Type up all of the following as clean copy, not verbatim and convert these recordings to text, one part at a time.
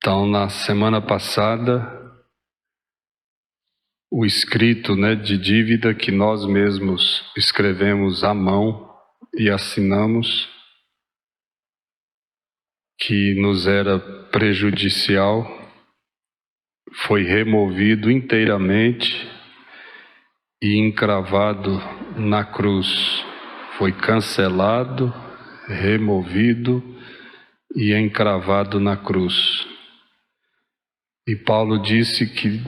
Então, na semana passada, o escrito, de dívida que nós mesmos escrevemos à mão e assinamos, que nos era prejudicial, foi removido inteiramente e encravado na cruz. Foi cancelado, removido e encravado na cruz. E Paulo disse que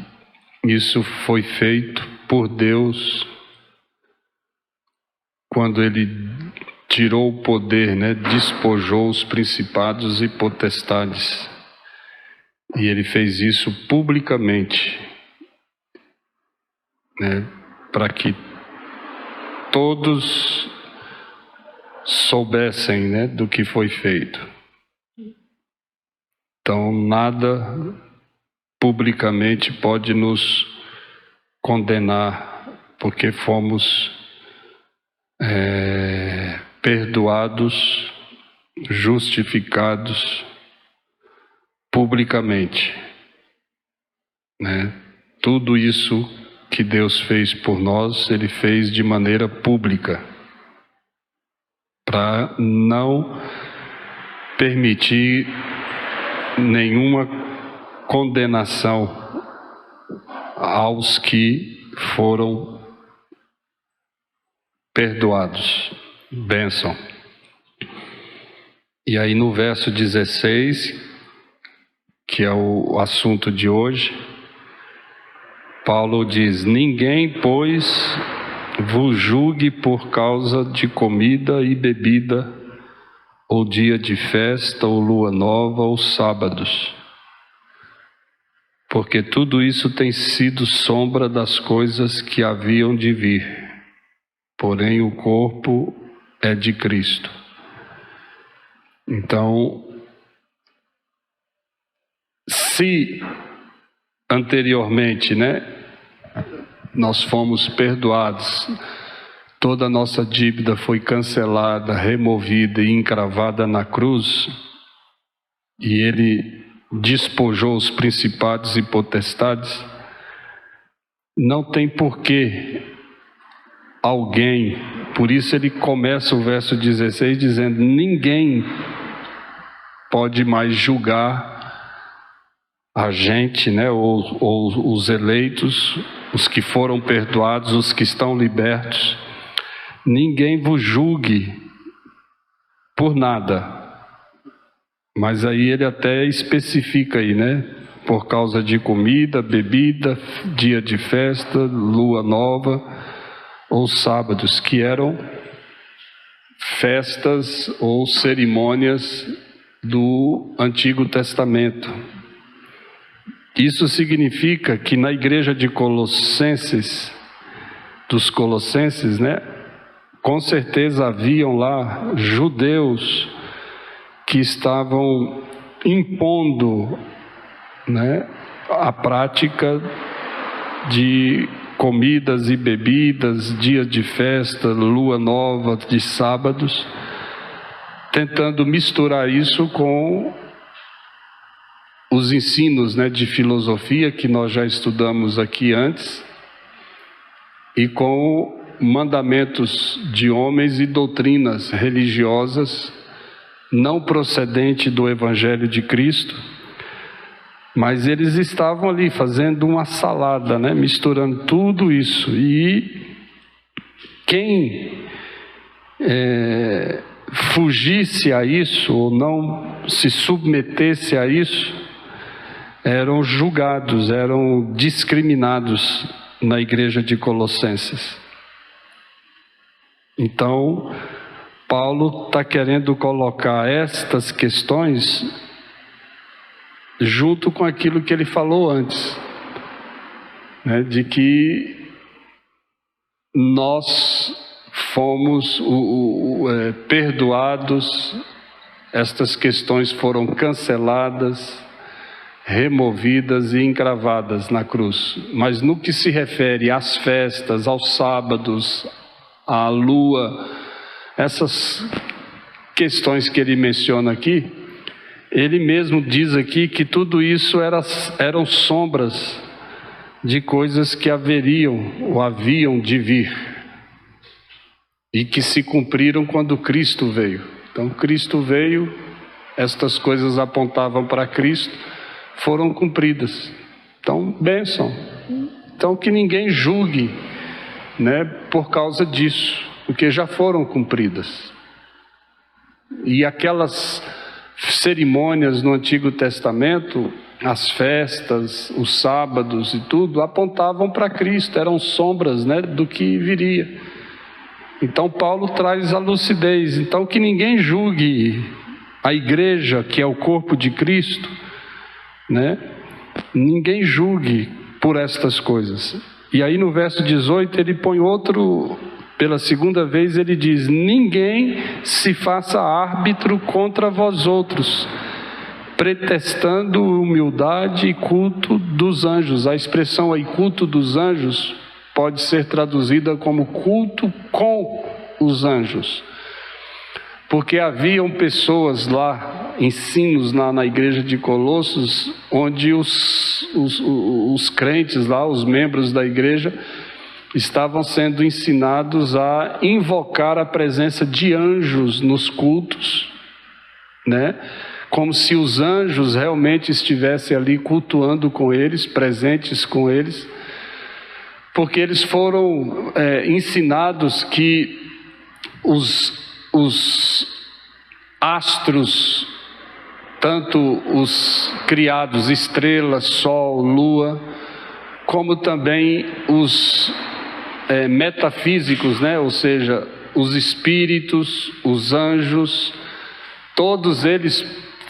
isso foi feito por Deus quando ele tirou o poder, despojou os principados e potestades. E ele fez isso publicamente, para que todos soubessem, do que foi feito. Então, nada publicamente pode nos condenar, porque fomos perdoados, justificados publicamente. Tudo isso que Deus fez por nós, Ele fez de maneira pública, para não permitir nenhuma condenação aos que foram perdoados. Bênção. E aí no verso 16, que é o assunto de hoje, Paulo diz: ninguém, pois, vos julgue por causa de comida e bebida, ou dia de festa, ou lua nova, ou sábados, porque tudo isso tem sido sombra das coisas que haviam de vir, porém o corpo é de Cristo. Então, se anteriormente, nós fomos perdoados, toda a nossa dívida foi cancelada, removida e encravada na cruz, e Ele despojou os principados e potestades, não tem porquê alguém, por isso ele começa o verso 16 dizendo: ninguém pode mais julgar a gente, ou os eleitos, os que foram perdoados, os que estão libertos. Ninguém vos julgue por nada. Mas aí ele até especifica aí, por causa de comida, bebida, dia de festa, lua nova ou sábados, que eram festas ou cerimônias do Antigo Testamento. Isso significa que na igreja de Colossenses, dos Colossenses, com certeza haviam lá judeus que estavam impondo, a prática de comidas e bebidas, dias de festa, lua nova, de sábados, tentando misturar isso com os ensinos, de filosofia que nós já estudamos aqui antes, e com mandamentos de homens e doutrinas religiosas não procedente do Evangelho de Cristo, mas eles estavam ali fazendo uma salada, misturando tudo isso. E quem fugisse a isso, ou não se submetesse a isso, eram julgados, eram discriminados na igreja de Colossenses. Então, Paulo está querendo colocar estas questões junto com aquilo que ele falou antes, de que nós fomos perdoados, estas questões foram canceladas, removidas e encravadas na cruz. Mas no que se refere às festas, aos sábados, à lua, essas questões que ele menciona aqui, ele mesmo diz aqui que tudo isso eram sombras de coisas que haviam de vir, e que se cumpriram quando Cristo veio. Então, Cristo veio, estas coisas apontavam para Cristo, foram cumpridas. Então, bênção. Então, que ninguém julgue, né, por causa disso, porque já foram cumpridas. E aquelas cerimônias no Antigo Testamento, as festas, os sábados e tudo, apontavam para Cristo, eram sombras, né, do que viria. Então Paulo traz a lucidez. Então que ninguém julgue a igreja, que é o corpo de Cristo, né? Ninguém julgue por estas coisas. E aí no verso 18 ele põe outro, pela segunda vez ele diz: ninguém se faça árbitro contra vós outros, pretextando humildade e culto dos anjos. A expressão aí, culto dos anjos, pode ser traduzida como culto com os anjos. Porque haviam pessoas lá, ensinos lá na igreja de Colossos, onde os crentes lá, os membros da igreja, estavam sendo ensinados a invocar a presença de anjos nos cultos, né? Como se os anjos realmente estivessem ali cultuando com eles, presentes com eles, porque eles foram ensinados que os astros, tanto os criados, estrelas, sol, lua, como também os metafísicos, né? Ou seja, os espíritos, os anjos, todos eles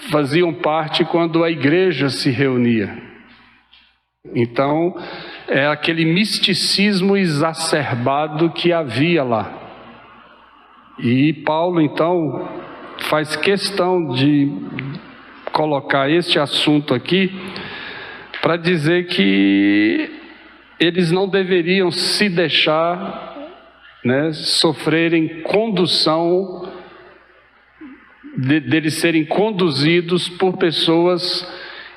faziam parte quando a igreja se reunia. Então, é aquele misticismo exacerbado que havia lá. E Paulo, então, faz questão de colocar este assunto aqui para dizer que eles não deveriam se deixar, né, sofrerem condução, deles serem conduzidos por pessoas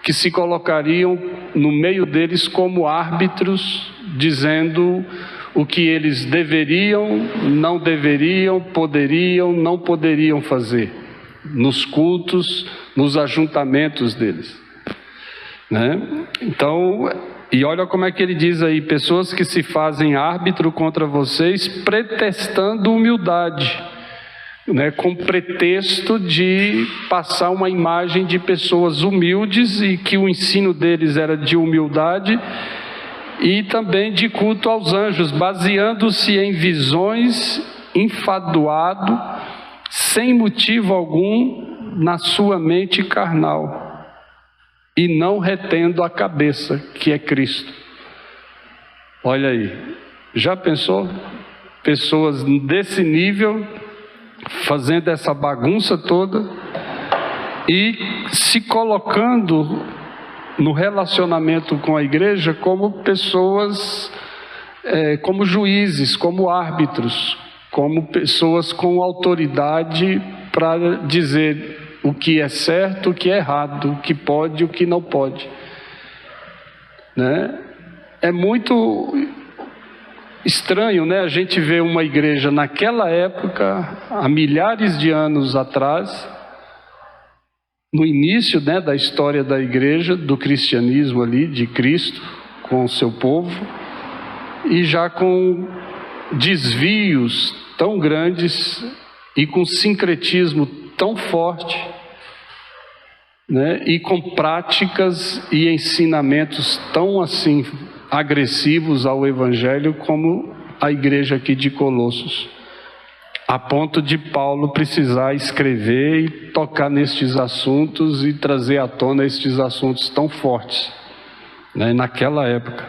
que se colocariam no meio deles como árbitros, dizendo o que eles deveriam, não deveriam, poderiam, não poderiam fazer, nos cultos, nos ajuntamentos deles, né? Então, e olha como é que ele diz aí: pessoas que se fazem árbitro contra vocês, pretextando humildade, né, com pretexto de passar uma imagem de pessoas humildes, e que o ensino deles era de humildade e também de culto aos anjos, baseando-se em visões, enfadoado, sem motivo algum, na sua mente carnal, e não retendo a cabeça, que é Cristo. Olha aí, já pensou? Pessoas desse nível fazendo essa bagunça toda e se colocando no relacionamento com a igreja como pessoas, como juízes, como árbitros, como pessoas com autoridade para dizer o que é certo, o que é errado, o que pode e o que não pode, né? É muito estranho, né? A gente vê uma igreja naquela época, há milhares de anos atrás, no início, né, da história da igreja, do cristianismo ali, de Cristo com o seu povo, e já com desvios tão grandes e com sincretismo tão forte, né, e com práticas e ensinamentos tão assim agressivos ao evangelho como a igreja aqui de Colossos, a ponto de Paulo precisar escrever e tocar nestes assuntos e trazer à tona estes assuntos tão fortes, né, naquela época.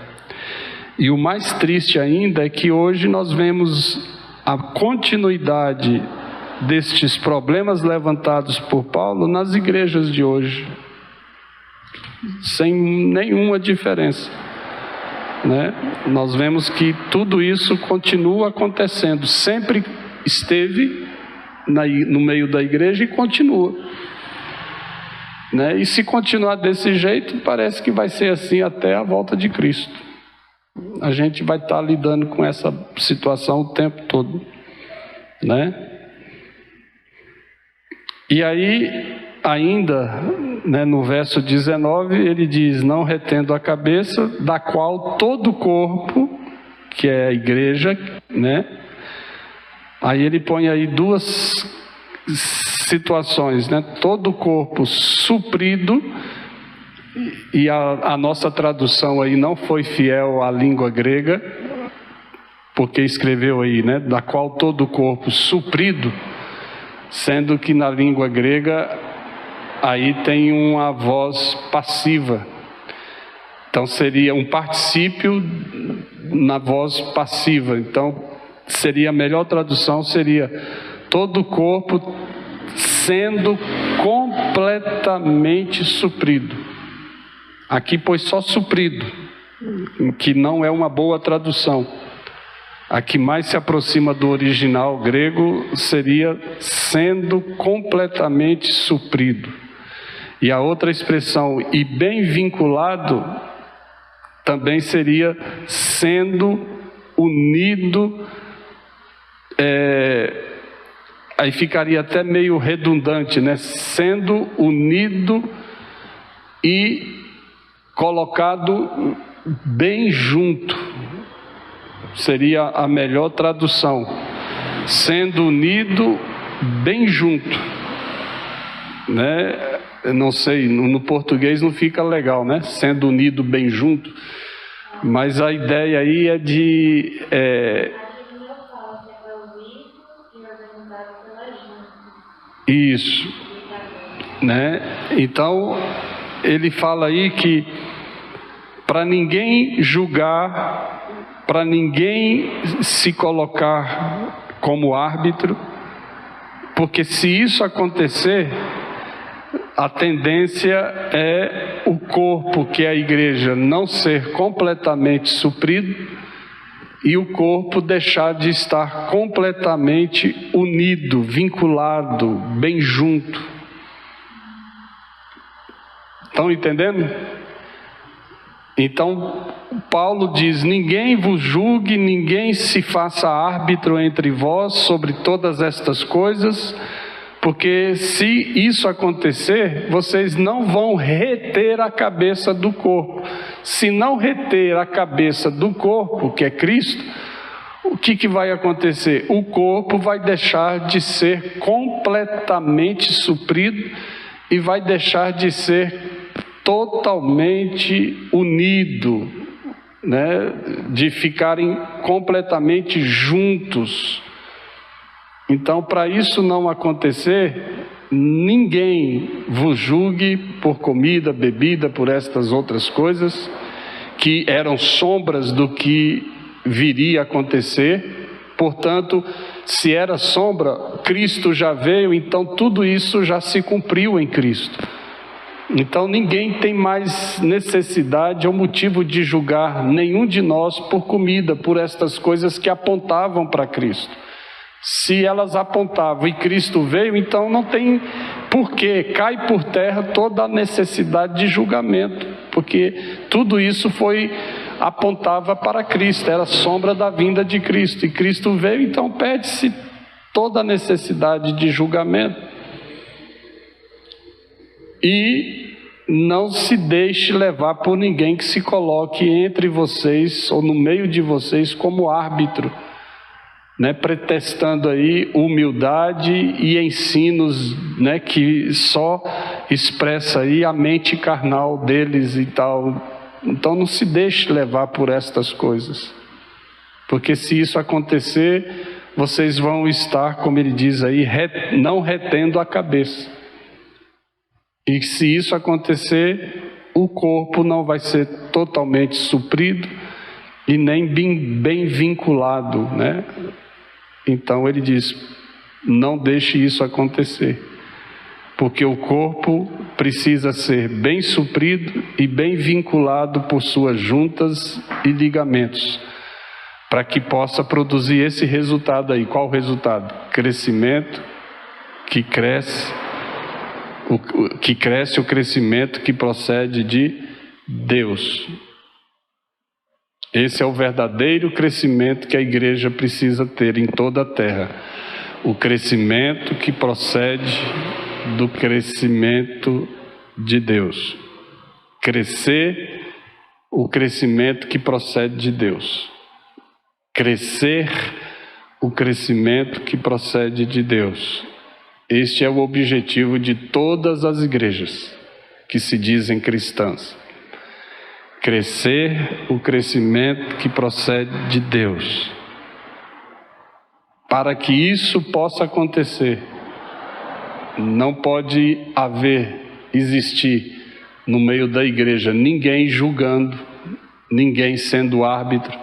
E o mais triste ainda é que hoje nós vemos a continuidade destes problemas levantados por Paulo nas igrejas de hoje, sem nenhuma diferença, né? Nós vemos que tudo isso continua acontecendo, sempre esteve no meio da igreja e continua. né? E se continuar desse jeito, parece que vai ser assim até a volta de Cristo. A gente vai estar lidando com essa situação o tempo todo, né? E aí, ainda, né, no verso 19, ele diz: não retendo a cabeça, da qual todo o corpo, que é a igreja, né? Aí ele põe aí duas situações, né? Todo o corpo suprido, e a nossa tradução aí não foi fiel à língua grega, porque escreveu aí, né? Da qual todo o corpo suprido, sendo que na língua grega aí tem uma voz passiva. Então seria um particípio na voz passiva. Então seria a melhor tradução, seria todo o corpo sendo completamente suprido. Aqui pôs só suprido, que não é uma boa tradução. A que mais se aproxima do original grego seria sendo completamente suprido. E a outra expressão, e bem vinculado, também seria sendo unido. Aí ficaria até meio redundante, né? Sendo unido e colocado bem junto. Seria a melhor tradução. Sendo unido bem junto, né? Eu não sei, no português não fica legal, né? Sendo unido bem junto. Mas a ideia aí é de... Isso, né? Então, ele fala aí que para ninguém julgar, para ninguém se colocar como árbitro, porque se isso acontecer, a tendência é o corpo, que é a igreja, não ser completamente suprido e o corpo deixar de estar completamente unido, vinculado, bem junto. Estão entendendo? Então, Paulo diz: ninguém vos julgue, ninguém se faça árbitro entre vós sobre todas estas coisas, porque se isso acontecer, vocês não vão reter a cabeça do corpo. Se não reter a cabeça do corpo, que é Cristo, o que vai acontecer? O corpo vai deixar de ser completamente suprido e vai deixar de ser totalmente unido, né? De ficarem completamente juntos. Então, para isso não acontecer, ninguém vos julgue por comida, bebida, por estas outras coisas, que eram sombras do que viria a acontecer. Portanto, se era sombra, Cristo já veio, então tudo isso já se cumpriu em Cristo. Então ninguém tem mais necessidade ou motivo de julgar nenhum de nós por comida, por estas coisas que apontavam para Cristo. Se elas apontavam e Cristo veio, então não tem porquê, cai por terra toda a necessidade de julgamento, porque tudo isso apontava para Cristo, era sombra da vinda de Cristo, e Cristo veio, então perde-se toda a necessidade de julgamento. E não se deixe levar por ninguém que se coloque entre vocês ou no meio de vocês como árbitro, né, pretextando aí humildade e ensinos, né, que só expressa aí a mente carnal deles e tal. Então não se deixe levar por estas coisas, porque se isso acontecer, vocês vão estar, como ele diz aí, não retendo a cabeça. E se isso acontecer, o corpo não vai ser totalmente suprido e nem bem vinculado, né? Então ele diz: não deixe isso acontecer, porque o corpo precisa ser bem suprido e bem vinculado por suas juntas e ligamentos, para que possa produzir esse resultado aí. Qual o resultado? Crescimento, que cresce, que cresce o crescimento que procede de Deus. Esse é o verdadeiro crescimento que a igreja precisa ter em toda a terra. O crescimento que procede do crescimento de Deus. Crescer o crescimento que procede de Deus. Crescer o crescimento que procede de Deus. Este é o objetivo de todas as igrejas que se dizem cristãs. Crescer o crescimento que procede de Deus. Para que isso possa acontecer, não pode existir no meio da igreja ninguém julgando, ninguém sendo árbitro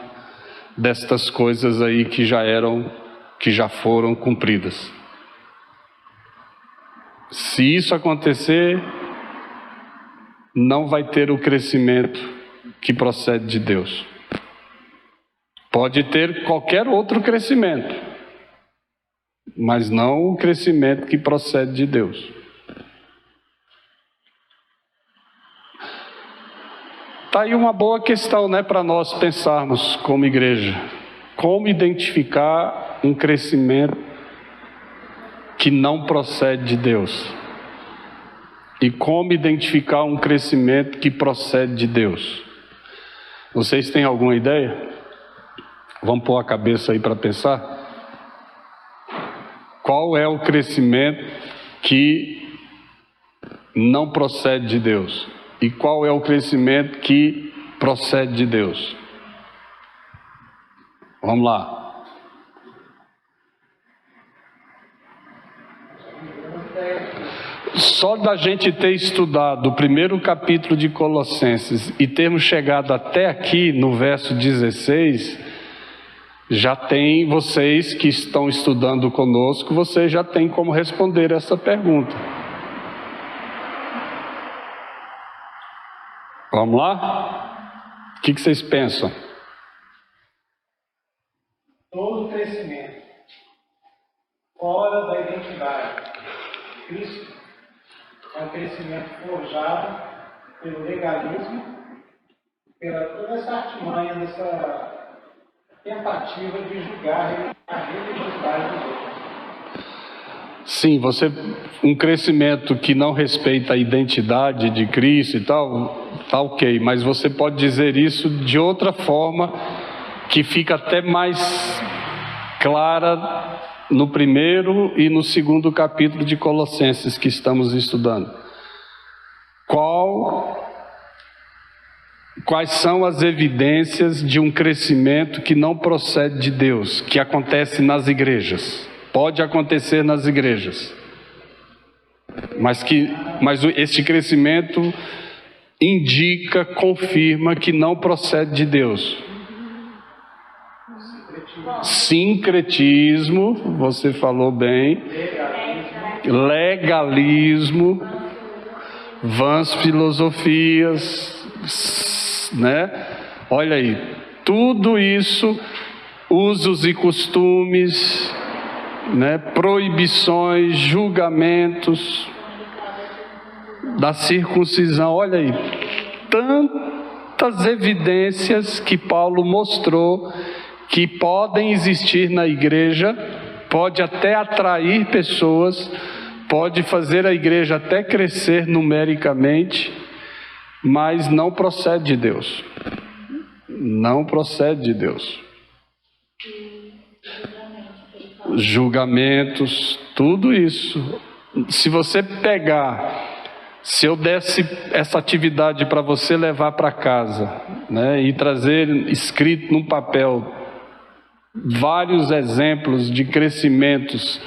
destas coisas aí que já foram cumpridas. Se isso acontecer, não vai ter o crescimento que procede de Deus. Pode ter qualquer outro crescimento, mas não o crescimento que procede de Deus. Está aí uma boa questão, né, para nós pensarmos como igreja. Como identificar um crescimento que não procede de Deus? E como identificar um crescimento que procede de Deus? Vocês têm alguma ideia? Vamos pôr a cabeça aí para pensar? Qual é o crescimento que não procede de Deus? E qual é o crescimento que procede de Deus? Vamos lá. Só da gente ter estudado o primeiro capítulo de Colossenses e termos chegado até aqui no verso 16, já tem, vocês que estão estudando conosco, vocês já têm como responder essa pergunta. Vamos lá? O que vocês pensam? Todo crescimento fora da identidade de Cristo é um crescimento forjado pelo legalismo, pela toda essa artimanha, dessa tentativa de julgar a religiosidade dos outros. Sim, um crescimento que não respeita a identidade de Cristo e tal, tá ok, mas você pode dizer isso de outra forma que fica até mais clara no primeiro e no segundo capítulo de Colossenses que estamos estudando. Quais são as evidências de um crescimento que não procede de Deus, que acontece nas igrejas? Pode acontecer nas igrejas, mas este crescimento indica, confirma que não procede de Deus. Sincretismo, você falou bem. Legalismo, vãs filosofias, né? Olha aí, tudo isso, usos e costumes, né? Proibições, julgamentos da circuncisão. Olha aí, tantas evidências que Paulo mostrou que podem existir na igreja, pode até atrair pessoas, pode fazer a igreja até crescer numericamente, mas não procede de Deus. Não procede de Deus. Julgamentos, tudo isso. Se eu desse essa atividade para você levar para casa, né, e trazer escrito num papel vários exemplos de crescimentos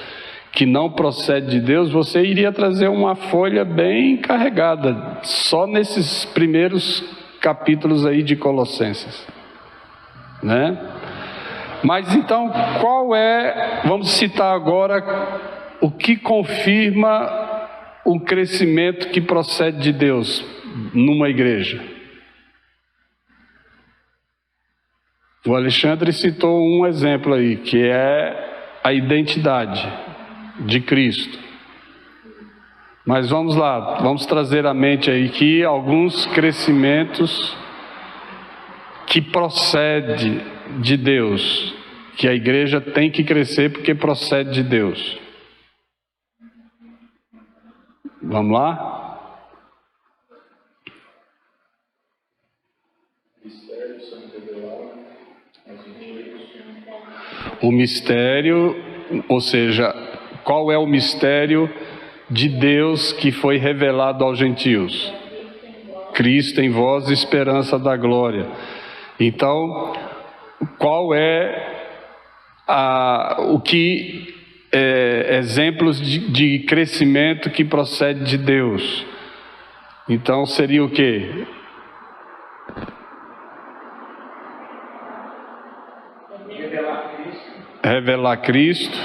que não procede de Deus, você iria trazer uma folha bem carregada, só nesses primeiros capítulos aí de Colossenses, né? Mas então, vamos citar agora o que confirma o crescimento que procede de Deus numa igreja. O Alexandre citou um exemplo aí, que é a identidade de Cristo. Mas vamos lá, vamos trazer à mente aí que alguns crescimentos que procede de Deus, que a igreja tem que crescer porque procede de Deus. Vamos lá? O mistério, ou seja, qual é o mistério de Deus que foi revelado aos gentios? Cristo em vós, esperança da glória. Então, qual é exemplos de crescimento que procede de Deus? Então seria o quê? Revelar Cristo.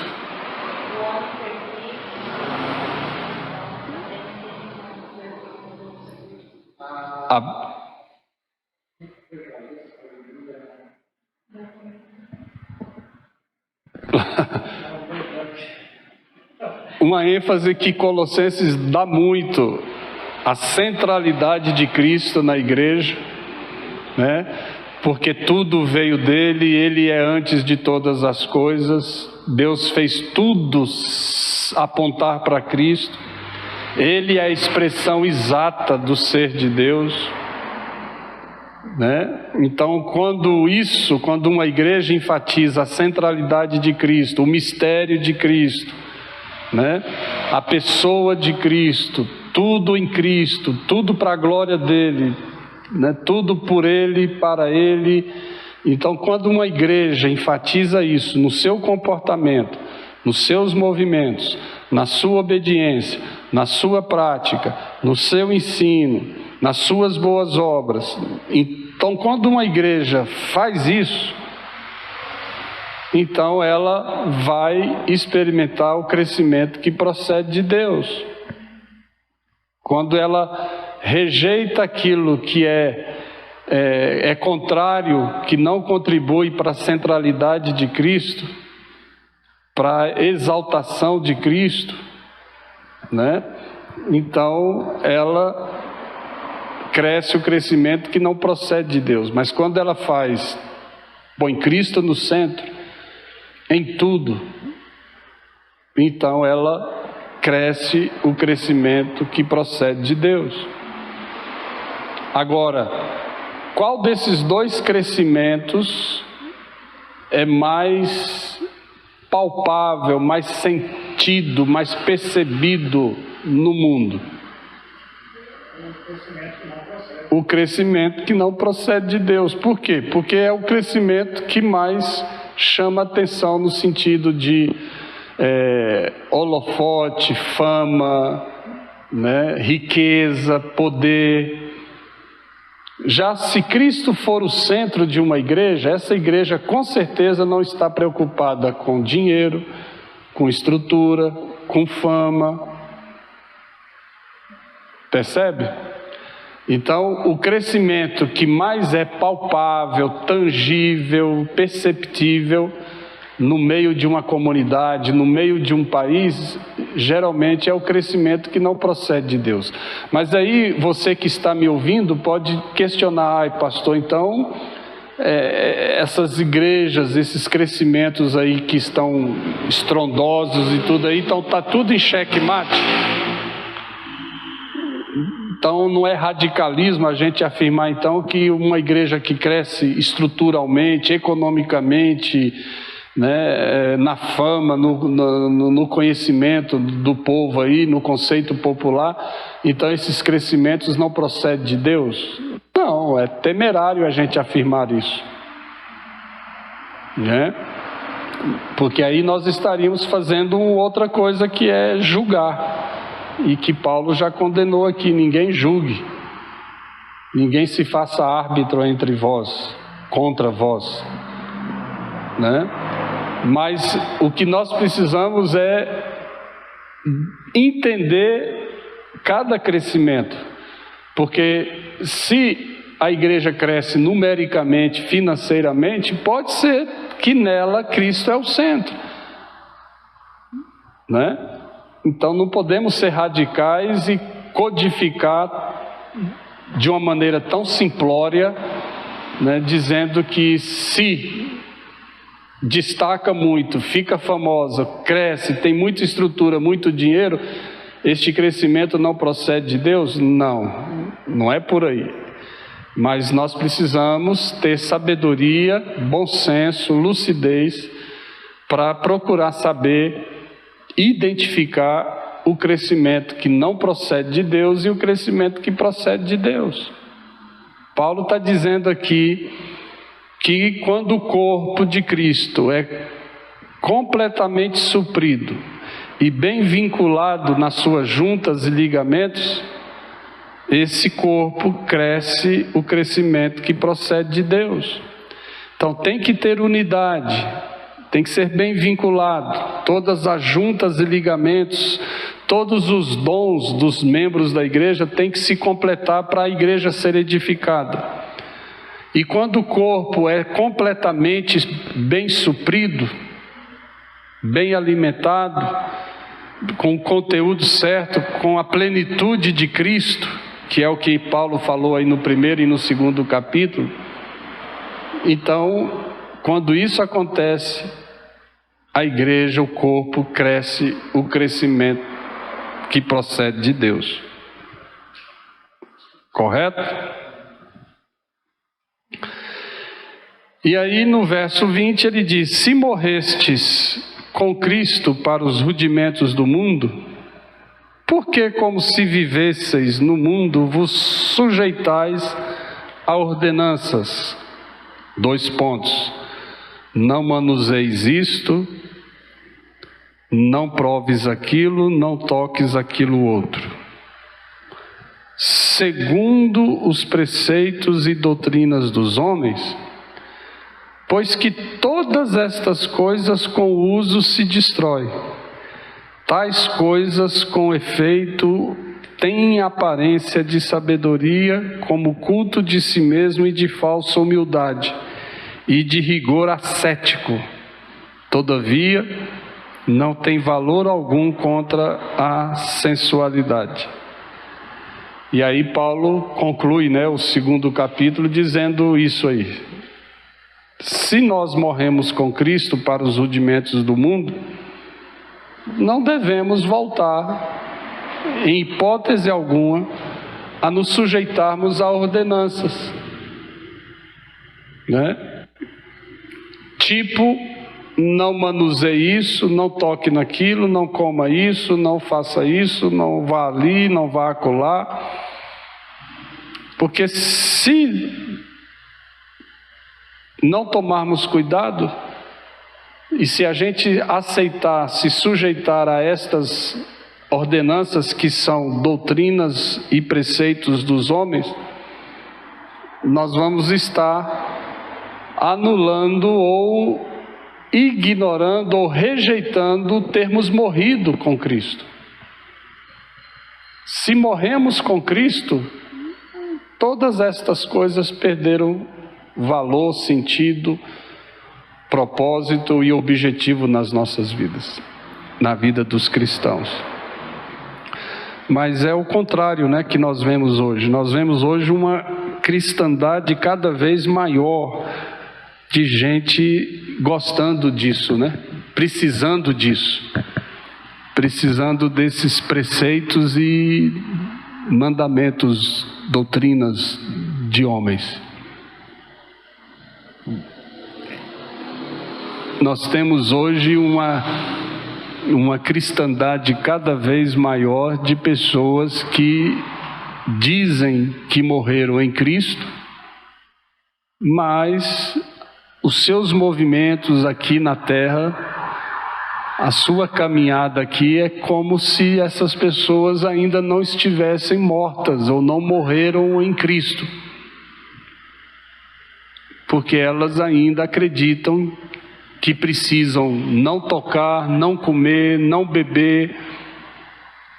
Uma ênfase que Colossenses dá muito, a centralidade de Cristo na igreja, né? Porque tudo veio dele, ele é antes de todas as coisas, Deus fez tudo apontar para Cristo, ele é a expressão exata do ser de Deus, né? Então, quando uma igreja enfatiza a centralidade de Cristo, o mistério de Cristo, né? A pessoa de Cristo, tudo em Cristo, tudo para a glória dele, né? Tudo por ele, para ele. Então, quando uma igreja enfatiza isso no seu comportamento, nos seus movimentos, na sua obediência, na sua prática, no seu ensino, nas suas boas obras, então quando uma igreja faz isso, então ela vai experimentar o crescimento que procede de Deus. Quando ela rejeita aquilo que é contrário, que não contribui para a centralidade de Cristo, para a exaltação de Cristo, né? Então ela cresce o crescimento que não procede de Deus. Mas quando ela põe Cristo no centro, em tudo, então ela cresce o crescimento que procede de Deus. Agora, qual desses dois crescimentos é mais palpável, mais sentido, mais percebido no mundo? O crescimento que não procede de Deus. Por quê? Porque é o crescimento que mais chama atenção no sentido de holofote, fama, né, riqueza, poder. Já se Cristo for o centro de uma igreja, essa igreja com certeza não está preocupada com dinheiro, com estrutura, com fama. Percebe? Então, o crescimento que mais é palpável, tangível, perceptível no meio de uma comunidade, no meio de um país, geralmente é o crescimento que não procede de Deus. Mas aí, você que está me ouvindo pode questionar: ai pastor, então essas igrejas, esses crescimentos aí que estão estrondosos e tudo aí, então está tudo em xeque-mate? Então não é radicalismo a gente afirmar então que uma igreja que cresce estruturalmente, economicamente, né, na fama, no conhecimento do povo aí, no conceito popular, então esses crescimentos não procedem de Deus? Não, é temerário a gente afirmar isso, né? Porque aí nós estaríamos fazendo outra coisa, que é julgar. E que Paulo já condenou aqui: ninguém julgue, ninguém se faça árbitro entre vós, contra vós, né? Mas o que nós precisamos é entender cada crescimento, porque se a igreja cresce numericamente, financeiramente, pode ser que nela Cristo é o centro, né? Então não podemos ser radicais e codificar de uma maneira tão simplória, né, dizendo que se destaca muito, fica famosa, cresce, tem muita estrutura, muito dinheiro, este crescimento não procede de Deus? Não, não é por aí. Mas nós precisamos ter sabedoria, bom senso, lucidez, para procurar saber identificar o crescimento que não procede de Deus e o crescimento que procede de Deus. Paulo está dizendo aqui que quando o corpo de Cristo é completamente suprido e bem vinculado nas suas juntas e ligamentos, esse corpo cresce o crescimento que procede de Deus. Então tem que ter unidade, tem que ser bem vinculado, todas as juntas e ligamentos, todos os dons dos membros da igreja têm que se completar para a igreja ser edificada. E quando o corpo é completamente bem suprido, bem alimentado, com o conteúdo certo, com a plenitude de Cristo, que é o que Paulo falou aí no primeiro e no segundo capítulo, então, quando isso acontece, a igreja, o corpo, cresce o crescimento que procede de Deus. Correto? E aí no verso 20 ele diz: se morrestes com Cristo para os rudimentos do mundo, por que, como se vivesseis no mundo, vos sujeitais a ordenanças? 2 pontos. Não manuseis isto, não proves aquilo, não toques aquilo outro. Segundo os preceitos e doutrinas dos homens, pois que todas estas coisas com o uso se destrói. Tais coisas com efeito têm aparência de sabedoria, como culto de si mesmo e de falsa humildade, e de rigor ascético. Todavia, não tem valor algum contra a sensualidade. E aí Paulo conclui, né, o segundo capítulo dizendo isso aí. Se nós morremos com Cristo para os rudimentos do mundo, não devemos voltar, em hipótese alguma, a nos sujeitarmos a ordenanças, né? Tipo, não manuseie isso, não toque naquilo, não coma isso, não faça isso, não vá ali, não vá acolá. Porque se não tomarmos cuidado, e se a gente aceitar, se sujeitar a estas ordenanças que são doutrinas e preceitos dos homens, nós vamos estar anulando ou ignorando ou rejeitando termos morrido com Cristo. Se morremos com Cristo, todas estas coisas perderam valor, sentido, propósito e objetivo nas nossas vidas, na vida dos cristãos. Mas é o contrário, né, que nós vemos hoje. Nós vemos hoje uma cristandade cada vez maior, de gente gostando disso, né? Precisando disso, precisando desses preceitos e mandamentos, doutrinas de homens. Nós temos hoje uma cristandade cada vez maior de pessoas que dizem que morreram em Cristo, mas os seus movimentos aqui na terra, a sua caminhada aqui é como se essas pessoas ainda não estivessem mortas ou não morreram em Cristo, porque elas ainda acreditam que precisam não tocar, não comer, não beber,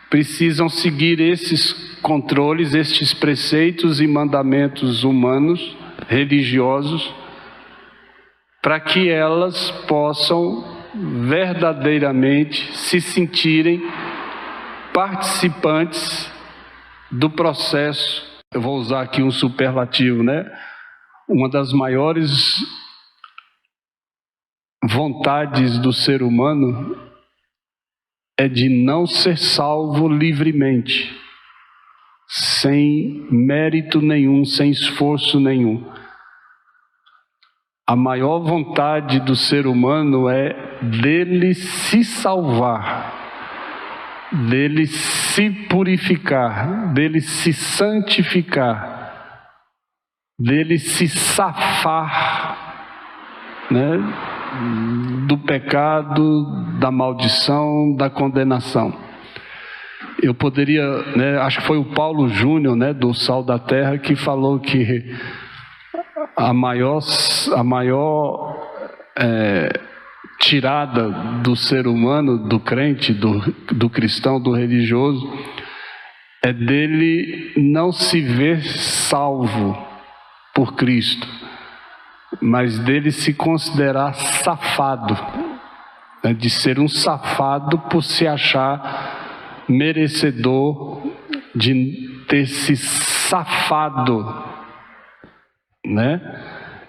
precisam seguir esses controles, estes preceitos e mandamentos humanos, religiosos, para que elas possam verdadeiramente se sentirem participantes do processo. Eu vou usar aqui um superlativo, né? Uma das maiores vontades do ser humano é de não ser salvo livremente, sem mérito nenhum, sem esforço nenhum. A maior vontade do ser humano é dele se salvar, dele se purificar, dele se santificar, dele se safar, né, do pecado, da maldição, da condenação. Eu poderia, né, acho que foi o Paulo Júnior, né, do Sal da Terra, que falou que a maior tirada do ser humano, do crente, do cristão, do religioso, é dele não se ver salvo por Cristo, mas dele se considerar safado, né, de ser um safado por se achar merecedor de ter se safado, né,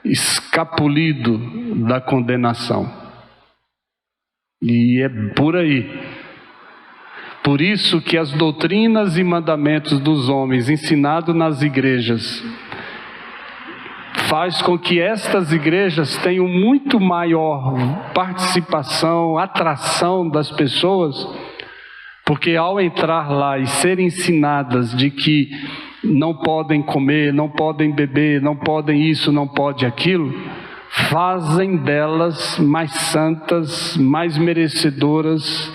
escapulido da condenação. E é por aí. Por isso que as doutrinas e mandamentos dos homens ensinados nas igrejas faz com que estas igrejas tenham muito maior participação, atração das pessoas, porque ao entrar lá e serem ensinadas de que não podem comer, não podem beber, não podem isso, não pode aquilo, fazem delas mais santas, mais merecedoras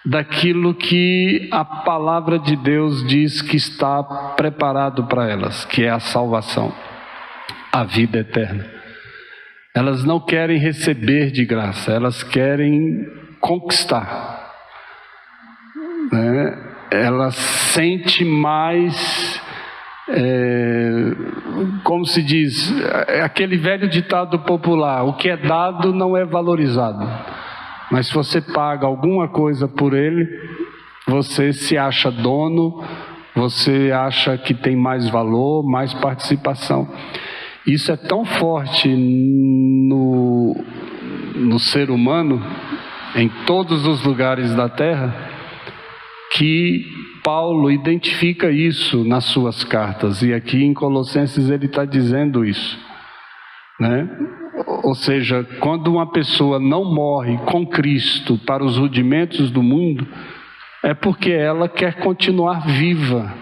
daquilo que a palavra de Deus diz que está preparado para elas, que é a salvação, a vida eterna. Elas não querem receber de graça, elas querem conquistar, né? Elas sentem mais, como se diz, aquele velho ditado popular: o que é dado não é valorizado, mas se você paga alguma coisa por ele, você se acha dono, você acha que tem mais valor, mais participação. Isso é tão forte no ser humano, em todos os lugares da terra, que Paulo identifica isso nas suas cartas, e aqui em Colossenses ele está dizendo isso, né? Ou seja, quando uma pessoa não morre com Cristo para os rudimentos do mundo, é porque ela quer continuar viva,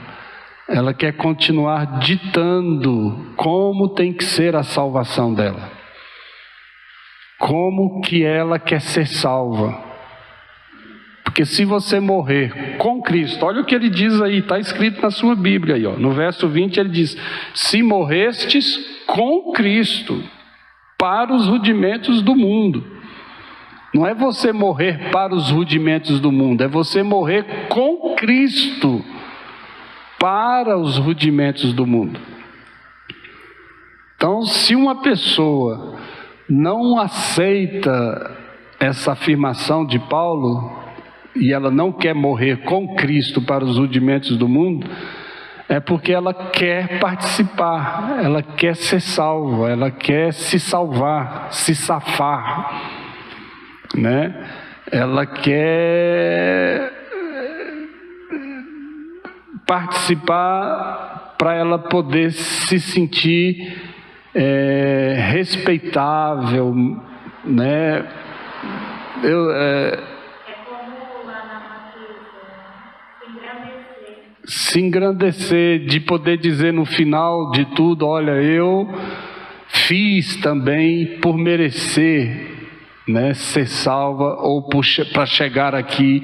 ela quer continuar ditando como tem que ser a salvação dela, como que ela quer ser salva. Porque se você morrer com Cristo, olha o que ele diz aí, está escrito na sua Bíblia aí, ó, no verso 20 ele diz: se morrestes com Cristo para os rudimentos do mundo. Não é você morrer para os rudimentos do mundo, é você morrer com Cristo para os rudimentos do mundo. Então, se uma pessoa não aceita essa afirmação de Paulo, e ela não quer morrer com Cristo para os rudimentos do mundo, é porque ela quer participar, ela quer ser salva, ela quer se salvar, se safar, né? Ela quer participar para ela poder se sentir respeitável, né? Se engrandecer, de poder dizer no final de tudo: olha, eu fiz também por merecer, né, ser salva, ou para chegar aqui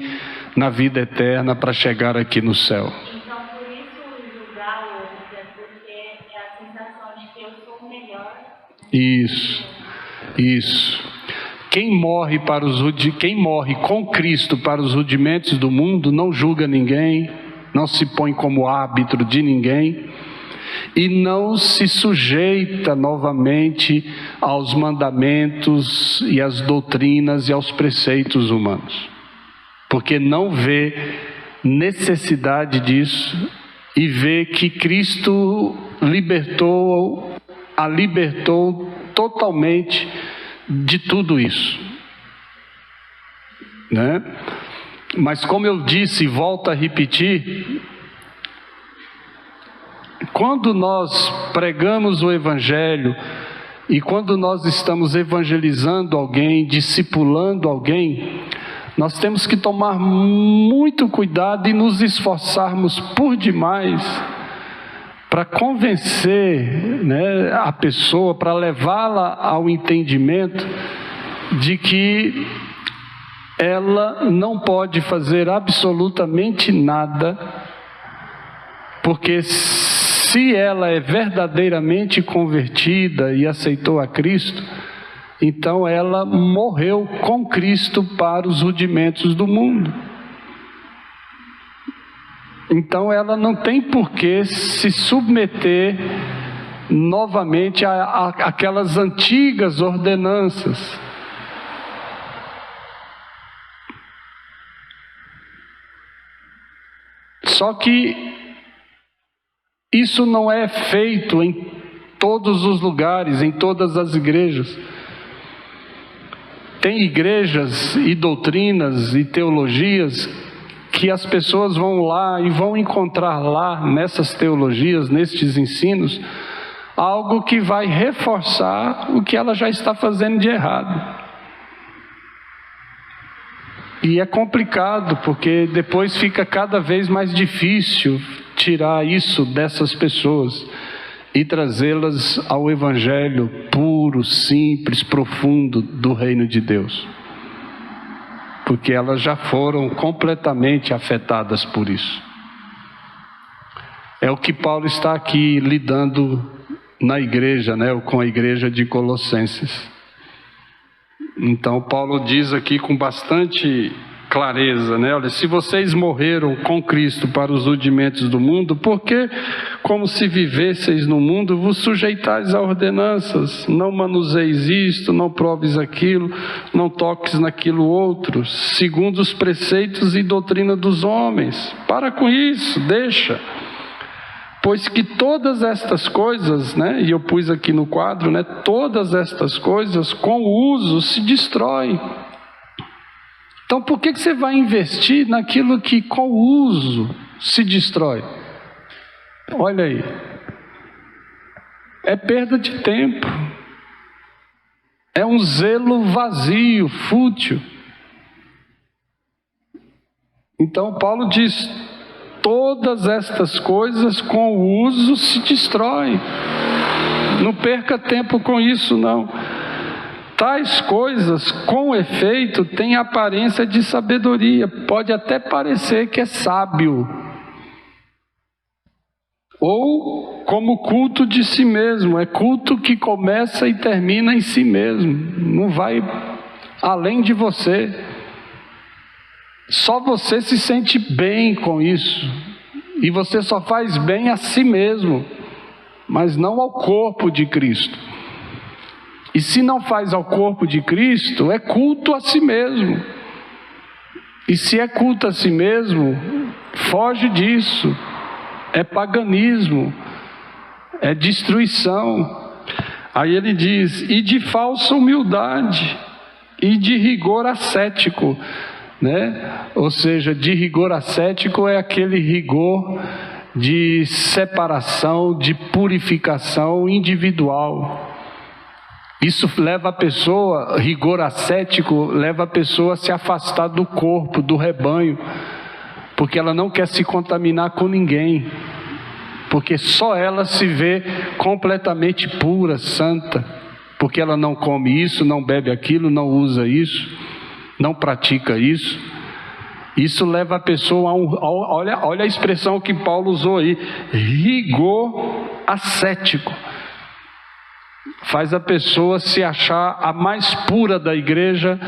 na vida eterna, para chegar aqui no céu. Então, por isso julgar o outro, é porque é a sensação de que eu sou melhor. Isso. Quem morre com Cristo para os rudimentos do mundo não julga ninguém, não se põe como árbitro de ninguém e não se sujeita novamente aos mandamentos e às doutrinas e aos preceitos humanos, porque não vê necessidade disso e ver que Cristo a libertou totalmente de tudo isso, né? Mas como eu disse e volto a repetir, quando nós pregamos o Evangelho e quando nós estamos evangelizando alguém, discipulando alguém, nós temos que tomar muito cuidado e nos esforçarmos por demais para convencer, né, a pessoa, para levá-la ao entendimento de que ela não pode fazer absolutamente nada, porque se ela é verdadeiramente convertida e aceitou a Cristo, então ela morreu com Cristo para os rudimentos do mundo. Então ela não tem por que se submeter novamente àquelas antigas ordenanças. Só que isso não é feito em todos os lugares, em todas as igrejas. Tem igrejas e doutrinas e teologias que as pessoas vão lá e vão encontrar lá, nessas teologias, nestes ensinos, algo que vai reforçar o que ela já está fazendo de errado. E é complicado, porque depois fica cada vez mais difícil tirar isso dessas pessoas e trazê-las ao Evangelho puro, simples, profundo do reino de Deus. Porque elas já foram completamente afetadas por isso. É o que Paulo está aqui lidando na igreja, né, com a igreja de Colossenses. Então Paulo diz aqui com bastante clareza, né? Olha, se vocês morreram com Cristo para os rudimentos do mundo, por que, como se vivesseis no mundo, vos sujeitais a ordenanças? Não manuseis isto, não proves aquilo, não toques naquilo outro, segundo os preceitos e doutrina dos homens. Para com isso, deixa. Pois que todas estas coisas, né, e eu pus aqui no quadro, né, todas estas coisas com o uso se destroem. Então por que você vai investir naquilo que com o uso se destrói? Olha aí. É perda de tempo. É um zelo vazio, fútil. Então Paulo diz: todas estas coisas com o uso se destroem. Não perca tempo com isso, não. Tais coisas, com efeito, têm aparência de sabedoria. Pode até parecer que é sábio. Ou como culto de si mesmo. É culto que começa e termina em si mesmo. Não vai além de você. Só você se sente bem com isso. E você só faz bem a si mesmo, mas não ao corpo de Cristo. E se não faz ao corpo de Cristo, é culto a si mesmo. E se é culto a si mesmo, foge disso. É paganismo, é destruição. Aí ele diz: e de falsa humildade, e de rigor ascético. Né? Ou seja, de rigor ascético é aquele rigor de separação, de purificação individual. Isso leva a pessoa, rigor ascético, leva a pessoa a se afastar do corpo, do rebanho, porque ela não quer se contaminar com ninguém, porque só ela se vê completamente pura, santa, porque ela não come isso, não bebe aquilo, não usa isso, não pratica isso. Isso leva a pessoa a olha a expressão que Paulo usou aí, rigor ascético. Faz a pessoa se achar a mais pura da igreja,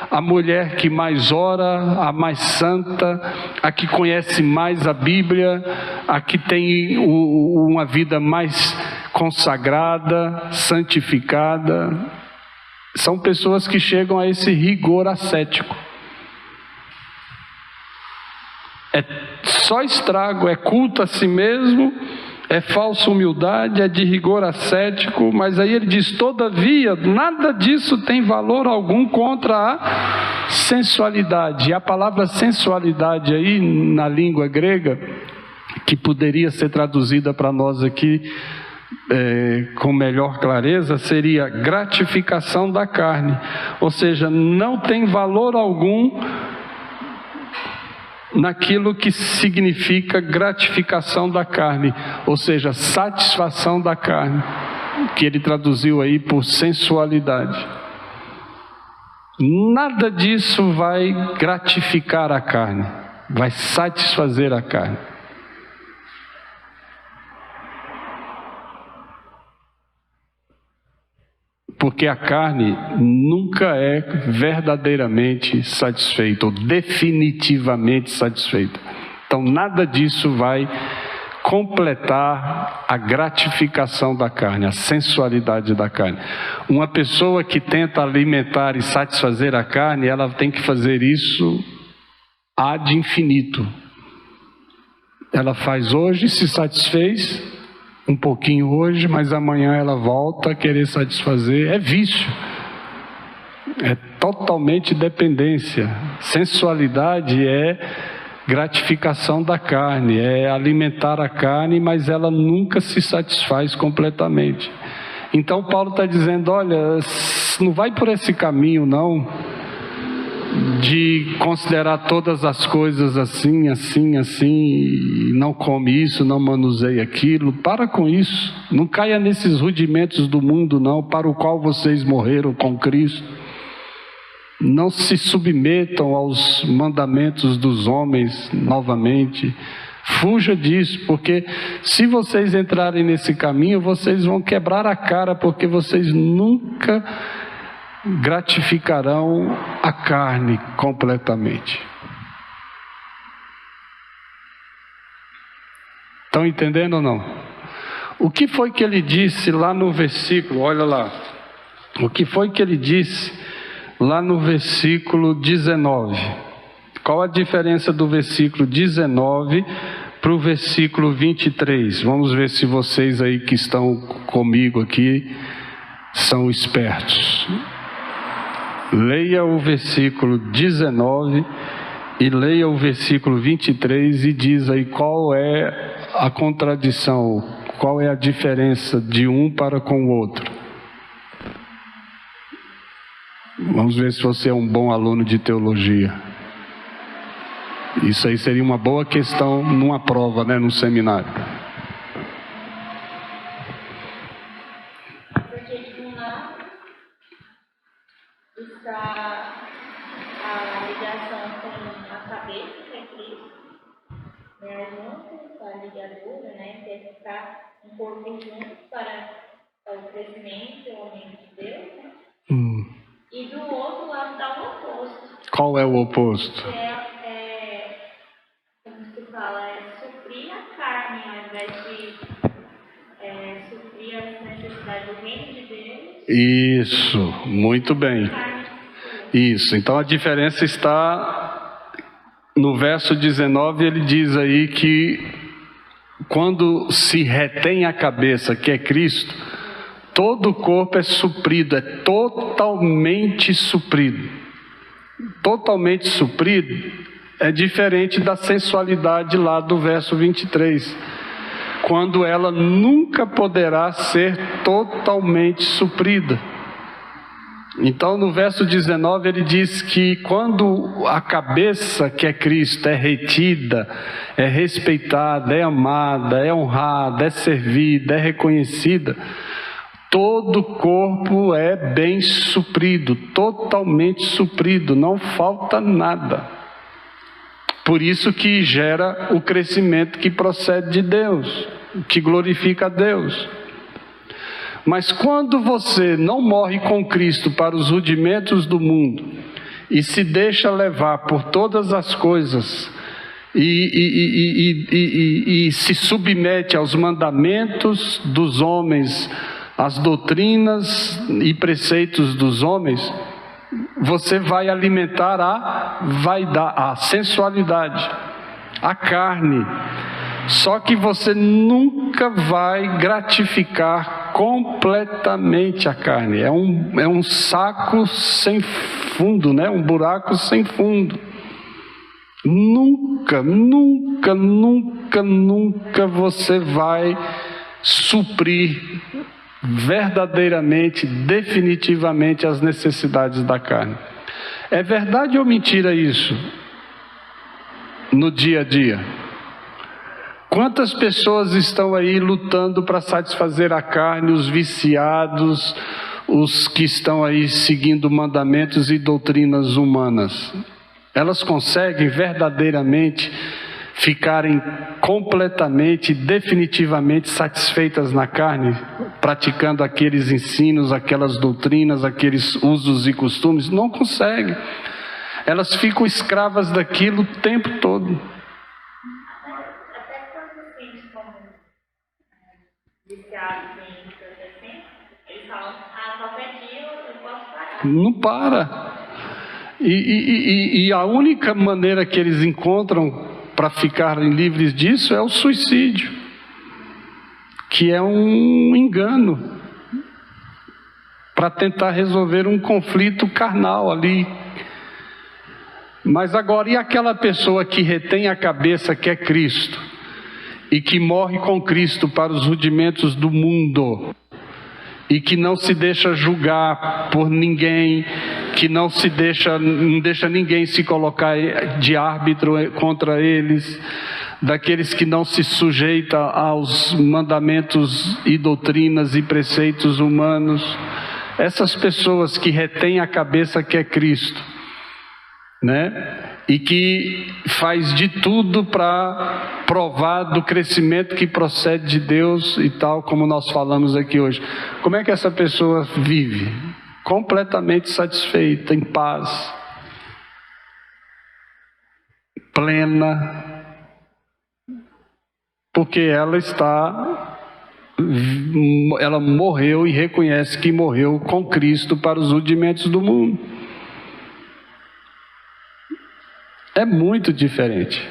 a mulher que mais ora, a mais santa, a que conhece mais a Bíblia, a que tem uma vida mais consagrada, santificada. São pessoas que chegam a esse rigor ascético. é só estrago, é culto a si mesmo, é falsa humildade, é de rigor ascético. Mas aí ele diz: todavia, nada disso tem valor algum contra a sensualidade. E a palavra sensualidade aí, na língua grega, que poderia ser traduzida para nós aqui com melhor clareza, seria gratificação da carne. Ou seja, não tem valor algum naquilo que significa gratificação da carne, ou seja, satisfação da carne, que ele traduziu aí por sensualidade. Nada disso vai gratificar a carne, vai satisfazer a carne. Porque a carne nunca é verdadeiramente satisfeita, ou definitivamente satisfeita. Então nada disso vai completar a gratificação da carne, a sensualidade da carne. Uma pessoa que tenta alimentar e satisfazer a carne, ela tem que fazer isso ad infinito. Ela faz hoje, se satisfez um pouquinho hoje, mas amanhã ela volta a querer satisfazer. É vício, é totalmente dependência. Sensualidade é gratificação da carne, é alimentar a carne, mas ela nunca se satisfaz completamente. Então Paulo está dizendo: olha, não vai por esse caminho não, de considerar todas as coisas assim, e não come isso, não manuseia aquilo. Para com isso, não caia nesses rudimentos do mundo não, para o qual vocês morreram com Cristo. Não se submetam aos mandamentos dos homens novamente. Fuja disso, porque se vocês entrarem nesse caminho, vocês vão quebrar a cara, porque vocês nunca gratificarão a carne completamente. Estão entendendo ou não? O que foi que ele disse lá no versículo, olha lá, o que foi que ele disse lá no versículo 19? Qual a diferença do versículo 19 para o versículo 23? Vamos ver se vocês aí que estão comigo aqui são espertos. Leia o versículo 19 e leia o versículo 23 e diz aí qual é a contradição, qual é a diferença de um para com o outro. Vamos ver se você é um bom aluno de teologia. Isso aí seria uma boa questão numa prova, né, num seminário. A ligação com a cabeça, que é Cristo, né, junto com a ligadura, né, que é ficar um corpo junto para o crescimento e o aumento de Deus, né? E do outro lado está o oposto. Qual é o oposto? Como se fala, suprir a carne, ao invés de suprir as necessidades do reino de Deus. Isso, muito bem. Isso, então a diferença está no verso 19, ele diz aí que quando se retém a cabeça, que é Cristo, todo o corpo é suprido, é totalmente suprido. Totalmente suprido é diferente da sensualidade lá do verso 23, quando ela nunca poderá ser totalmente suprida. Então no verso 19 ele diz que quando a cabeça, que é Cristo, é retida, é respeitada, é amada, é honrada, é servida, é reconhecida, todo o corpo é bem suprido, totalmente suprido, não falta nada. Por isso que gera o crescimento que procede de Deus, que glorifica a Deus. Mas quando você não morre com Cristo para os rudimentos do mundo e se deixa levar por todas as coisas e se submete aos mandamentos dos homens, às doutrinas e preceitos dos homens, você vai alimentar a vaidade, a sensualidade. a carne. Só que você nunca vai gratificar completamente a carne. É um saco sem fundo, né? Um buraco sem fundo. Nunca, nunca, nunca, nunca você vai suprir verdadeiramente, definitivamente as necessidades da carne. É verdade ou mentira isso? No dia a dia. Quantas pessoas estão aí lutando para satisfazer a carne, os viciados, os que estão aí seguindo mandamentos e doutrinas humanas? Elas conseguem verdadeiramente ficarem completamente, definitivamente satisfeitas na carne, praticando aqueles ensinos, aquelas doutrinas, aqueles usos e costumes? Não conseguem. Elas ficam escravas daquilo o tempo todo. Até quando os filhos como viciados em assim, eles falam, qualquer dia eu posso parar. Não para. E a única maneira que eles encontram para ficarem livres disso é o suicídio, que é um engano para tentar resolver um conflito carnal ali. Mas agora, e aquela pessoa que retém a cabeça que é Cristo e que morre com Cristo para os rudimentos do mundo e que não se deixa julgar por ninguém, que não deixa ninguém se colocar de árbitro contra eles, daqueles que não se sujeita aos mandamentos e doutrinas e preceitos humanos, essas pessoas que retêm a cabeça que é Cristo, né? E que faz de tudo para provar do crescimento que procede de Deus e tal, como nós falamos aqui hoje. Como é que essa pessoa vive? Completamente satisfeita, em paz, plena, porque ela morreu e reconhece que morreu com Cristo para os rudimentos do mundo. É muito diferente.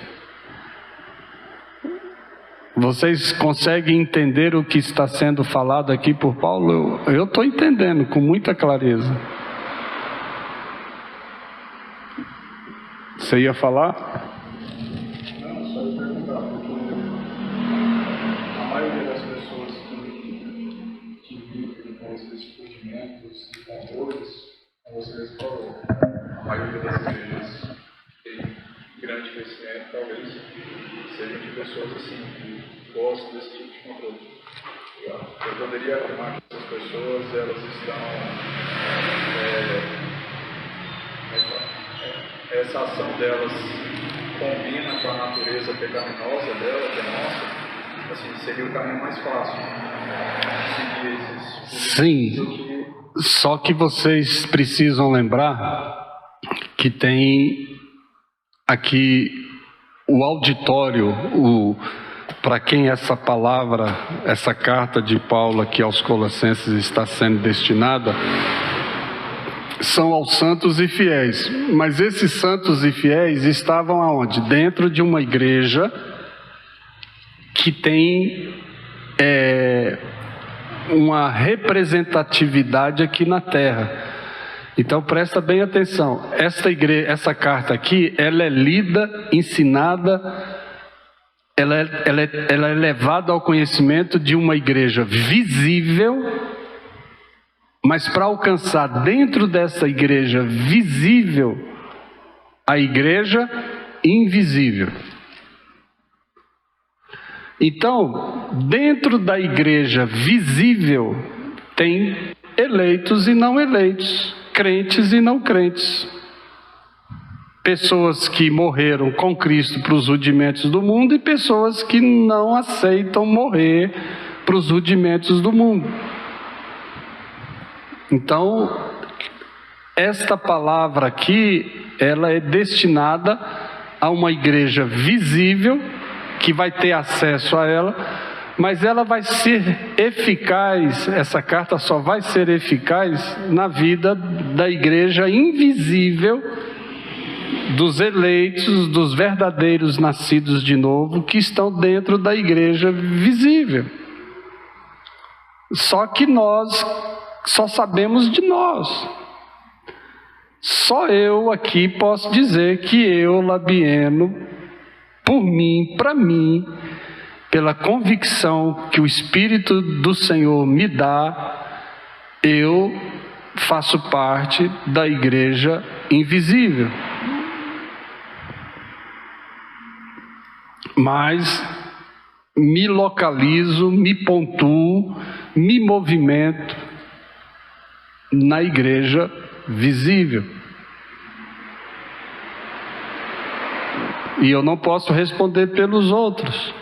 Vocês conseguem entender o que está sendo falado aqui por Paulo? Eu estou entendendo com muita clareza. Você ia falar? Não, só ia perguntar, porque a maioria das pessoas que vivem com esses rudimentos e controles, como vocês falaram, a maioria das igrejas tem grande crescimento, talvez sejam de pessoas assim, que gostam desse tipo de controle. Eu poderia afirmar que essas pessoas, elas estão... essa ação delas combina com a natureza pecaminosa dela, que é nossa, assim, seria o caminho mais fácil. Seguir esses... Sim, só que vocês precisam lembrar que tem aqui o auditório, para quem essa palavra, essa carta de Paulo aqui aos Colossenses está sendo destinada, são aos santos e fiéis. Mas esses santos e fiéis estavam aonde? Dentro de uma igreja que tem uma representatividade aqui na terra. Então presta bem atenção, essa carta aqui, ela é lida, ensinada, ela é levada ao conhecimento de uma igreja visível, mas para alcançar dentro dessa igreja visível, a igreja invisível. Então, dentro da igreja visível, tem eleitos e não eleitos, crentes e não crentes, pessoas que morreram com Cristo para os rudimentos do mundo e pessoas que não aceitam morrer para os rudimentos do mundo. Então, esta palavra aqui, ela é destinada a uma igreja visível que vai ter acesso a ela, mas ela vai ser eficaz, essa carta só vai ser eficaz na vida da igreja invisível dos eleitos, dos verdadeiros nascidos de novo, que estão dentro da igreja visível. Só que nós só sabemos de nós. Só eu aqui posso dizer que eu, Labieno, por mim, para mim, pela convicção que o Espírito do Senhor me dá, eu faço parte da igreja invisível. Mas me localizo, me pontuo, me movimento na igreja visível. E eu não posso responder pelos outros.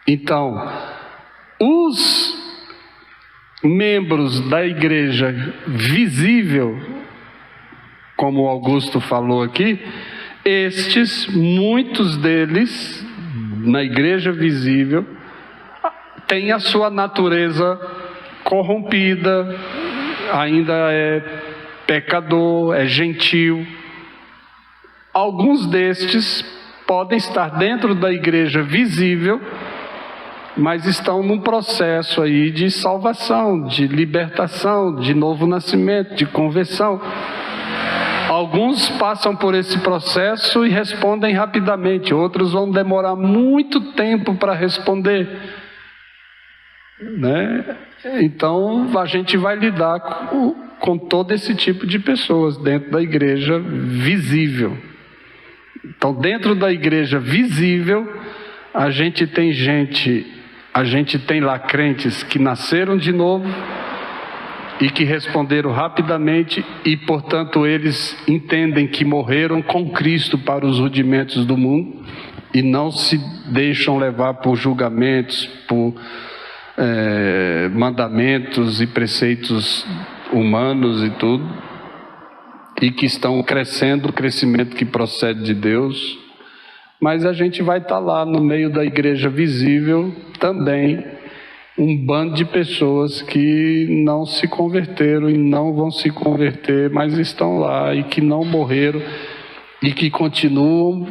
Então, os membros da igreja visível, como o Augusto falou aqui, estes, muitos deles, na igreja visível, têm a sua natureza corrompida, ainda é pecador, é gentil. Alguns destes podem estar dentro da igreja visível, mas estão num processo aí de salvação, de libertação, de novo nascimento, de conversão. Alguns passam por esse processo e respondem rapidamente, outros vão demorar muito tempo para responder, né? Então a gente vai lidar com todo esse tipo de pessoas dentro da igreja visível. Então, dentro da igreja visível, a gente tem lá crentes que nasceram de novo e que responderam rapidamente e, portanto, eles entendem que morreram com Cristo para os rudimentos do mundo e não se deixam levar por julgamentos, por mandamentos e preceitos humanos e tudo, e que estão crescendo, o crescimento que procede de Deus. Mas a gente vai estar lá no meio da igreja visível também, um bando de pessoas que não se converteram e não vão se converter, mas estão lá e que não morreram e que continuam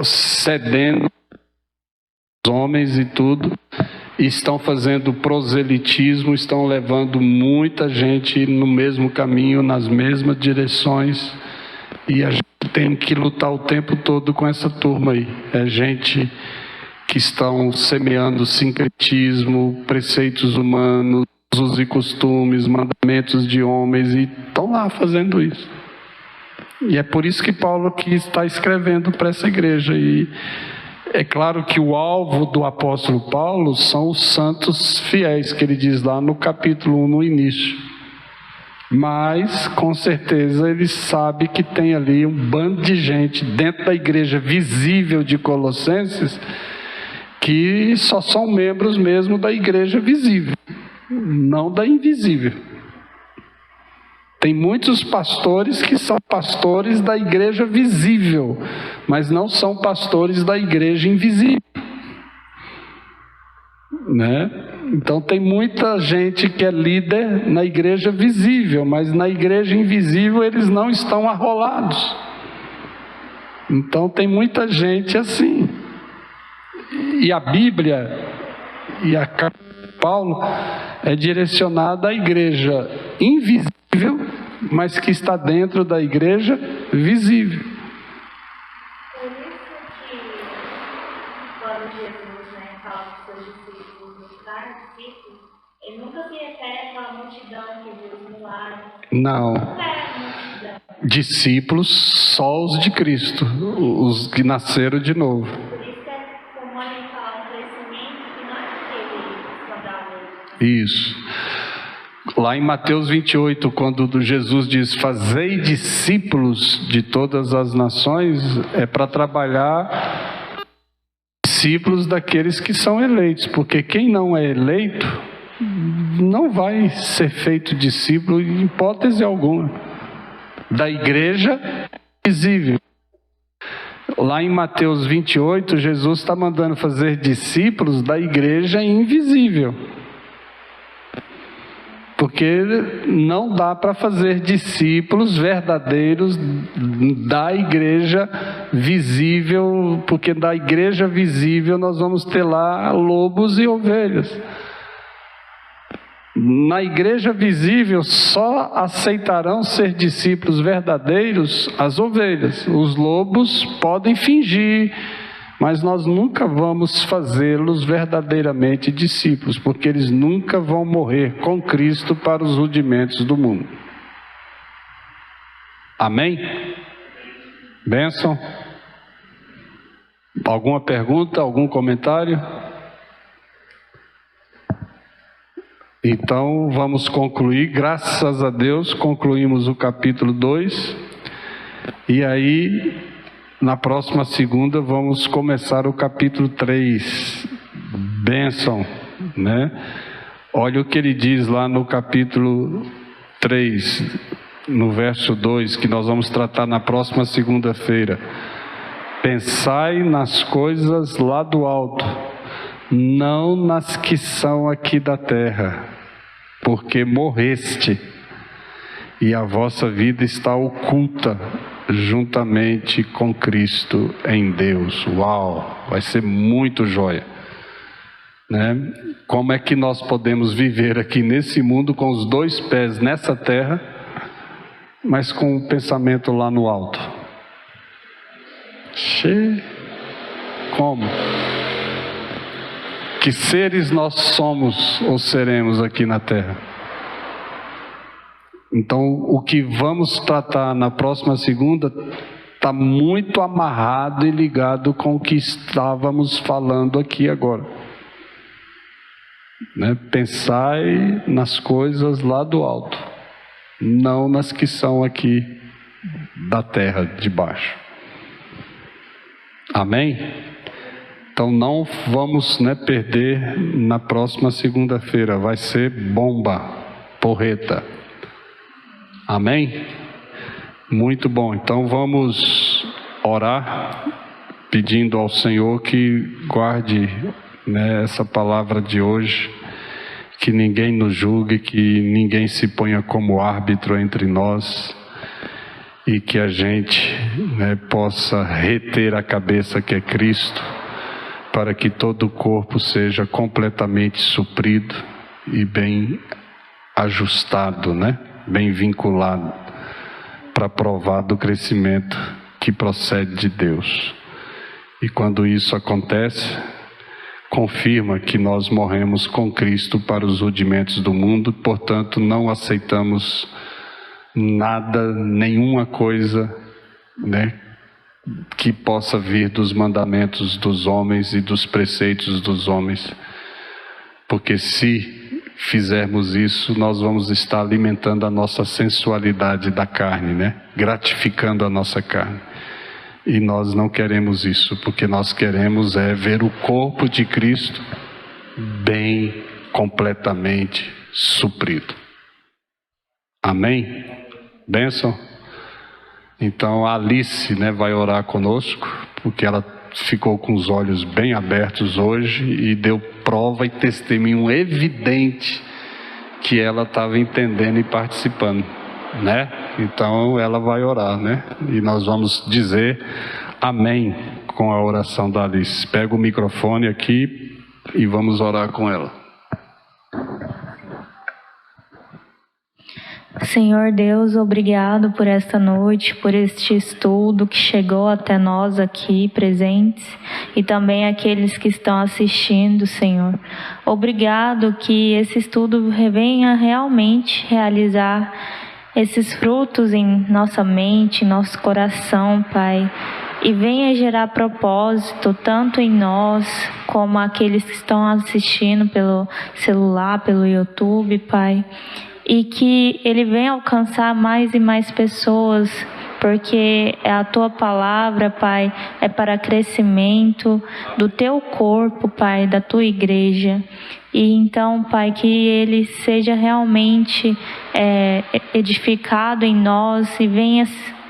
cedendo aos homens e tudo, e estão fazendo proselitismo, estão levando muita gente no mesmo caminho, nas mesmas direções, e a gente tem que lutar o tempo todo com essa turma aí. É gente que estão semeando sincretismo, preceitos humanos, usos e costumes, mandamentos de homens, e estão lá fazendo isso. E é por isso que Paulo aqui está escrevendo para essa igreja. E é claro que o alvo do apóstolo Paulo são os santos fiéis, que ele diz lá no capítulo 1, no início. Mas, com certeza, ele sabe que tem ali um bando de gente dentro da igreja visível de Colossenses que só são membros mesmo da igreja visível, não da invisível. Tem muitos pastores que são pastores da igreja visível, mas não são pastores da igreja invisível, né? Então tem muita gente que é líder na igreja visível, mas na igreja invisível eles não estão arrolados. Então tem muita gente assim. E a Bíblia e a carta de Paulo é direcionada à igreja invisível, mas que está dentro da igreja visível. Por isso que, quando Jesus fala com seus discípulos, buscar discípulos, ele nunca se refere àquela multidão que viu os milagres. Não. Não é a multidão. Discípulos só os de Cristo, os que nasceram de novo. Por isso que é comum a gente falar um crescimento que não é aquele escandaloso. Isso. Lá em Mateus 28, quando Jesus diz, fazei discípulos de todas as nações, é para trabalhar discípulos daqueles que são eleitos, porque quem não é eleito não vai ser feito discípulo em hipótese alguma da igreja visível. Lá em Mateus 28, Jesus está mandando fazer discípulos da igreja invisível. Porque Porque não dá para fazer discípulos verdadeiros da igreja visível, porque da igreja visível nós vamos ter lá lobos e ovelhas. Na igreja visível só aceitarão ser discípulos verdadeiros as ovelhas. Os lobos podem fingir, mas nós nunca vamos fazê-los verdadeiramente discípulos, porque eles nunca vão morrer com Cristo para os rudimentos do mundo. Amém? Bênção? Alguma pergunta, algum comentário? Então vamos concluir, graças a Deus, concluímos o capítulo 2, e aí na próxima segunda vamos começar o capítulo 3, bênção, né? Olha o que ele diz lá no capítulo 3, no verso 2, que nós vamos tratar na próxima segunda-feira. Pensai nas coisas lá do alto, não nas que são aqui da terra, porque morreste, e a vossa vida está oculta juntamente com Cristo em Deus. Uau, vai ser muito joia, né? Como é que nós podemos viver aqui nesse mundo com os dois pés nessa terra, mas com o pensamento lá no alto? Como? Que seres nós somos ou seremos aqui na terra? Então, o que vamos tratar na próxima segunda está muito amarrado e ligado com o que estávamos falando aqui agora, né? Pensai nas coisas lá do alto, não nas que são aqui da terra de baixo. Amém? Então não vamos, perder na próxima segunda-feira. Vai ser bomba, porreta. Amém? Muito bom. Então vamos orar, pedindo ao Senhor que guarde, essa palavra de hoje, que ninguém nos julgue, que ninguém se ponha como árbitro entre nós, e que a gente, possa reter a cabeça que é Cristo, para que todo o corpo seja completamente suprido e bem ajustado, bem vinculado, para provar do crescimento que procede de Deus. E quando isso acontece, confirma que nós morremos com Cristo para os rudimentos do mundo, portanto não aceitamos nada, nenhuma coisa, que possa vir dos mandamentos dos homens e dos preceitos dos homens, porque se fizermos isso, nós vamos estar alimentando a nossa sensualidade da carne, gratificando a nossa carne, e nós não queremos isso, porque nós queremos ver o corpo de Cristo bem, completamente suprido. Amém? Bênção? Então a Alice, vai orar conosco, porque ela ficou com os olhos bem abertos hoje e deu prova e testemunho evidente que ela estava entendendo e participando, Então ela vai orar, E nós vamos dizer amém com a oração da Alice. Pega o microfone aqui e vamos orar com ela. Senhor Deus, obrigado por esta noite, por este estudo que chegou até nós aqui presentes e também aqueles que estão assistindo, Senhor. Obrigado que esse estudo venha realmente realizar esses frutos em nossa mente, em nosso coração, Pai, e venha gerar propósito tanto em nós como aqueles que estão assistindo pelo celular, pelo YouTube, Pai. E que ele venha alcançar mais e mais pessoas, porque a tua palavra, Pai, é para crescimento do teu corpo, Pai, da tua igreja. E então, Pai, que ele seja realmente edificado em nós e venha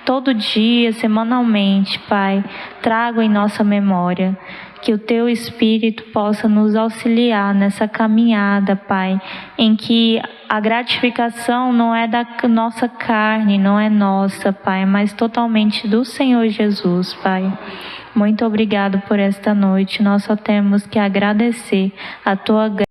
todo dia, semanalmente, Pai, trago em nossa memória. Que o Teu Espírito possa nos auxiliar nessa caminhada, Pai, em que a gratificação não é da nossa carne, não é nossa, Pai, mas totalmente do Senhor Jesus, Pai. Muito obrigado por esta noite. Nós só temos que agradecer a Tua graça.